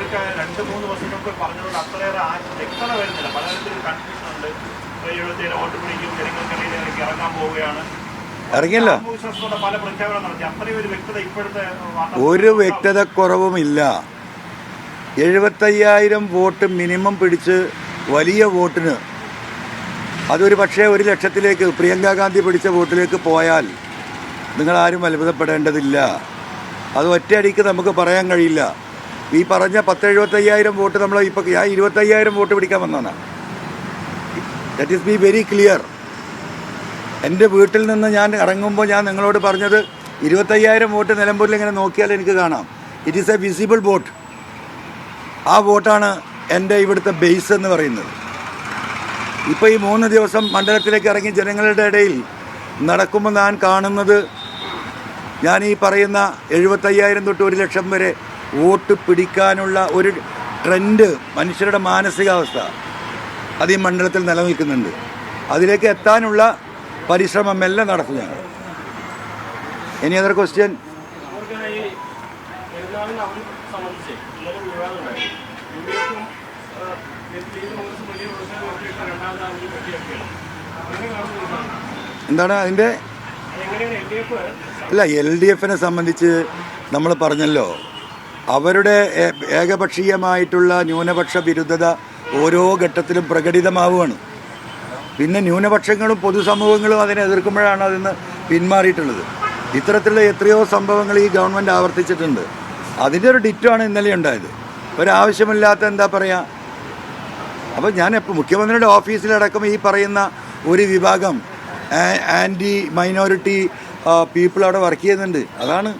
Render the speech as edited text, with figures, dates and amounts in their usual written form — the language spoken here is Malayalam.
ഇവർക്ക് 2-3 വർഷം മുമ്പ് പറഞ്ഞതുകൊണ്ട് അത്രയേറെ വ്യക്തത വരുന്നില്ല. പലതരത്തിലും കൺഫ്യൂഷൻ ഉണ്ട്. 77 വോട്ട് പിടിക്കും, ജനങ്ങൾക്കിടയിലേക്ക് ഇറങ്ങാൻ പോവുകയാണ്, ഇറങ്ങിയല്ലോ. പല പ്രഖ്യാപനം നടത്തി. അത്രയും ഒരു വ്യക്തത ഇപ്പോഴത്തെ ഒരു വ്യക്തതക്കുറവുമില്ല. 75,000 വോട്ട് മിനിമം പിടിച്ച് വലിയ വോട്ടിന് അതൊരു പക്ഷേ 1 ലക്ഷത്തിലേക്ക് പ്രിയങ്ക ഗാന്ധി പിടിച്ച വോട്ടിലേക്ക് പോയാൽ നിങ്ങളാരും അത്ഭുതപ്പെടേണ്ടതില്ല. അത് ഒറ്റയടിക്ക് നമുക്ക് പറയാൻ കഴിയില്ല. ഈ പറഞ്ഞ 10-75,000 വോട്ട് നമ്മൾ ഇപ്പോൾ ഞാൻ 25,000 വോട്ട് പിടിക്കാൻ വന്നതാണ്. That is be very clear. എൻ്റെ വീട്ടിൽ നിന്ന് ഞാൻ ഇറങ്ങുമ്പോൾ ഞാൻ നിങ്ങളോട് പറഞ്ഞത് 25,000 വോട്ട് നിലമ്പൂരിൽ ഇങ്ങനെ നോക്കിയാൽ എനിക്ക് കാണാം. It is A visible vote. ആ വോട്ടാണ് എൻ്റെ ഇവിടുത്തെ ബേസ് എന്ന് പറയുന്നത്. ഇപ്പോൾ ഈ 3 ദിവസം മണ്ഡലത്തിലേക്ക് ഇറങ്ങി ജനങ്ങളുടെ ഇടയിൽ നടക്കുമ്പോൾ ഞാൻ കാണുന്നത്, ഞാൻ ഈ പറയുന്ന 75,000 തൊട്ട് 1 ലക്ഷം വരെ വോട്ട് പിടിക്കാനുള്ള ഒരു ട്രെൻഡ്, മനുഷ്യരുടെ മാനസികാവസ്ഥ അത് ഈ മണ്ഡലത്തിൽ നിലനിൽക്കുന്നുണ്ട്. അതിലേക്ക് എത്താനുള്ള പരിശ്രമം എല്ലാം നടത്തും ഞങ്ങൾ. ഇനി അതർ ക്വസ്റ്റ്യൻ? എന്താണ് അതിൻ്റെ? അല്ല, LDFനെ സംബന്ധിച്ച് നമ്മൾ പറഞ്ഞല്ലോ, അവരുടെ ഏകപക്ഷീയമായിട്ടുള്ള ന്യൂനപക്ഷ വിരുദ്ധത ഓരോ ഘട്ടത്തിലും പ്രകടിതമാവുകയാണ്. പിന്നെ ന്യൂനപക്ഷങ്ങളും പൊതുസമൂഹങ്ങളും അതിനെ എതിർക്കുമ്പോഴാണ് അതിന്ന് പിന്മാറിയിട്ടുള്ളത്. ഇത്തരത്തിലുള്ള എത്രയോ സംഭവങ്ങൾ ഈ ഗവൺമെൻറ് ആവർത്തിച്ചിട്ടുണ്ട്. അതിൻ്റെ ഒരു ഡിറ്റാണ് ഇന്നലെ ഉണ്ടായത്. ഒരാവശ്യമില്ലാത്ത എന്താ പറയുക. അപ്പോൾ ഞാൻ മുഖ്യമന്ത്രിയുടെ ഓഫീസിലടക്കം ഈ പറയുന്ന ഒരു വിഭാഗം ആൻറ്റി മൈനോറിറ്റി പീപ്പിൾ അവിടെ വർക്ക് ചെയ്യുന്നുണ്ട്. അതാണ്